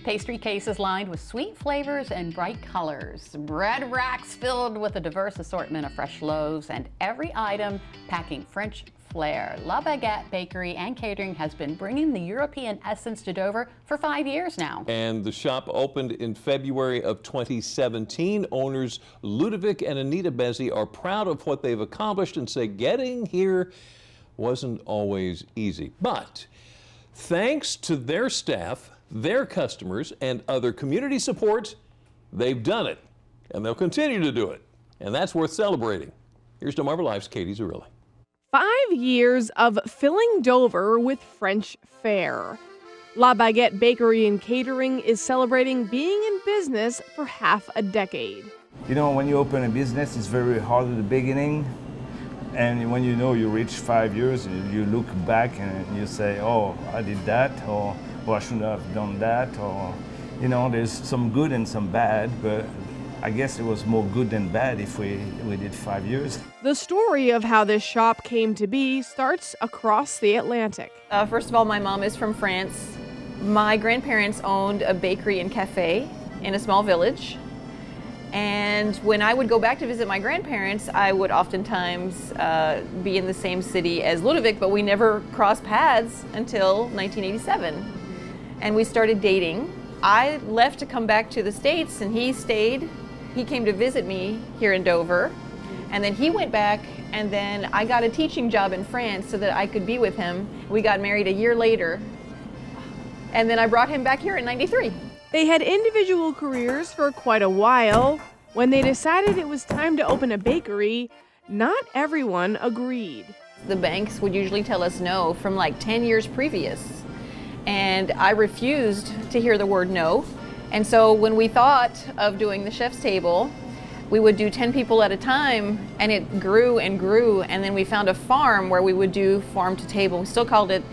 pastry cases lined with sweet flavors and bright colors, bread racks filled with a diverse assortment of fresh loaves, and every item packing French flair. La Baguette Bakery and Catering has been bringing the European essence to Dover for 5 years now. And the shop opened in February of 2017. Owners Ludovic and Anita Bezzi are proud of what they've accomplished and say getting here wasn't always easy. But thanks to their staff, their customers, and other community support, they've done it. And they'll continue to do it. And that's worth celebrating. Here's to Marvel Life's Katie Zerilli. 5 years of filling Dover with French fare. La Baguette Bakery and Catering is celebrating being in business for half a decade. You know, when you open a business, it's very hard at the beginning. And when you know you reach 5 years, you look back and you say, oh, I did that, or I shouldn't have done that, or, you know, there's some good and some bad, but I guess it was more good than bad if we did 5 years. The story of how this shop came to be starts across the Atlantic. First of all, my mom is from France. My grandparents owned a bakery and cafe in a small village. And when I would go back to visit my grandparents, I would oftentimes be in the same city as Ludovic, but we never crossed paths until 1987. And we started dating. I left to come back to the States and he stayed. He came to visit me here in Dover, and then he went back, and then I got a teaching job in France so that I could be with him. We got married a year later, and then I brought him back here in '93. They had individual careers for quite a while. When they decided it was time to open a bakery, not everyone agreed. The banks would usually tell us no from like 10 years previous, and I refused to hear the word no. And so when we thought of doing the chef's table, we would do 10 people at a time, and it grew and grew, and then we found a farm where we would do farm to table. We still called it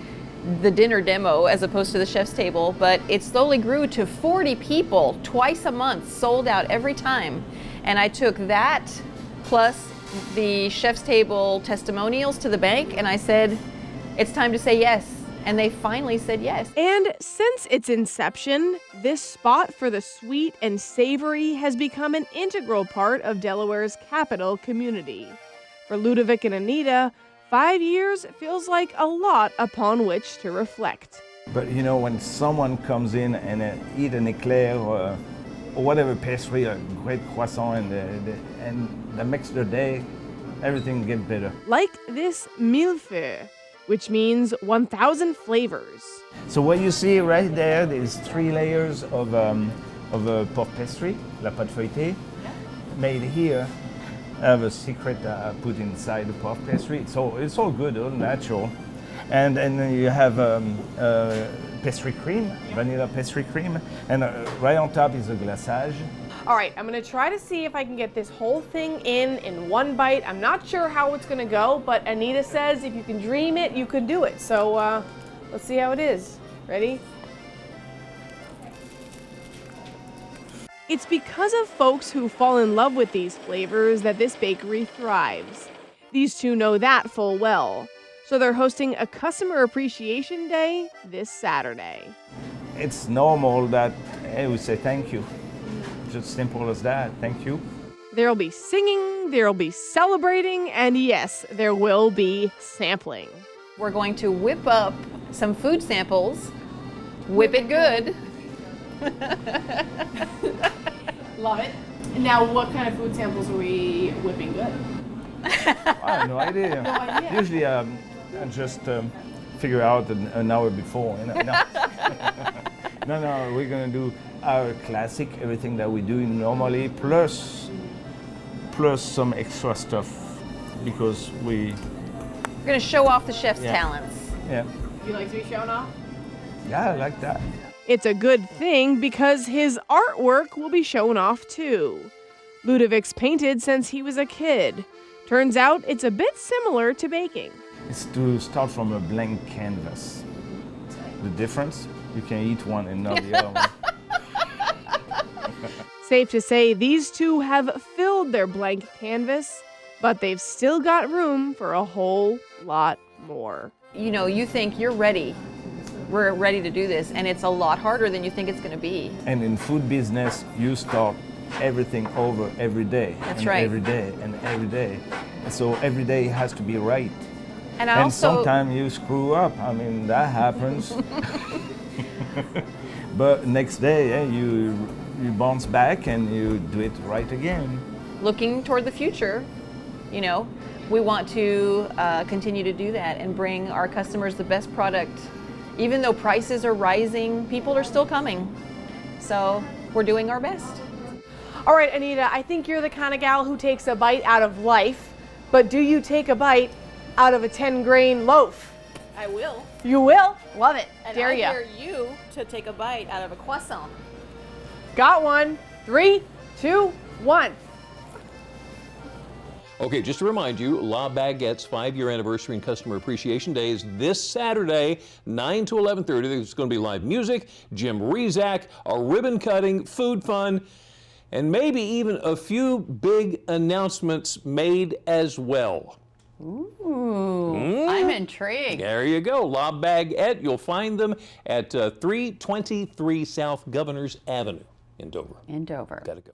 the dinner demo as opposed to the chef's table, but it slowly grew to 40 people twice a month, sold out every time. And I took that plus the chef's table testimonials to the bank, and I said, it's time to say yes. And they finally said yes. And since its inception, this spot for the sweet and savory has become an integral part of Delaware's capital community. For Ludovic and Anita, 5 years feels like a lot upon which to reflect. But you know, when someone comes in and eat an eclair or whatever pastry, a great croissant, and that makes their day, everything gets better. Like this millefeuille, which means 1,000 flavors. So what you see right there is 3 layers of a puff pastry, la pâte feuilletée, made here. I have a secret that I put inside the puff pastry. So it's all good, all natural. And then you have pastry cream, vanilla pastry cream, and right on top is a glaçage. All right, I'm gonna try to see if I can get this whole thing in one bite. I'm not sure how it's gonna go, but Anita says if you can dream it, you can do it. So let's see how it is. Ready? It's because of folks who fall in love with these flavors that this bakery thrives. These two know that full well. So they're hosting a Customer Appreciation Day this Saturday. It's normal that we say thank you. Just simple as that. Thank you. There'll be singing, there'll be celebrating, and yes, there will be sampling. We're going to whip up some food samples, whip it good. Love it. Now, what kind of food samples are we whipping good? I have no idea. No idea. Usually I just figure out an hour before. You know? No, we're going to do our classic, everything that we do normally, plus some extra stuff, because we're going to show off the chef's talents. Yeah. You like to be shown off? Yeah, I like that. It's a good thing because his artwork will be shown off too. Ludovic's painted since he was a kid. Turns out it's a bit similar to baking. It's to start from a blank canvas. The difference, you can eat one and not the other one. Safe to say these two have filled their blank canvas, but they've still got room for a whole lot more. You know, you think you're ready we're ready to do this, and it's a lot harder than you think it's going to be. And in food business, you start everything over every day. That's and right. Every day and every day. And so every day has to be right. And And also, sometimes you screw up. I mean, that happens. But next day, you bounce back and you do it right again. looking toward the future, you know, we want to continue to do that and bring our customers the best product. Even though prices are rising, people are still coming. So we're doing our best. All right, Anita, I think you're the kind of gal who takes a bite out of life, but do you take a bite out of a 10-grain loaf? I will. You will? Love it. And Dare I ya. dare you to take a bite out of a croissant. Got one. 3, 2, 1. Okay, just to remind you, La Baguette's 5-year anniversary and customer appreciation day is this Saturday, 9 to 11:30. There's going to be live music, Jim Rezac, a ribbon cutting, food fun, and maybe even a few big announcements made as well. Ooh, I'm intrigued. There you go, La Baguette. You'll find them at 323 South Governors Avenue in Dover. In Dover. Gotta go.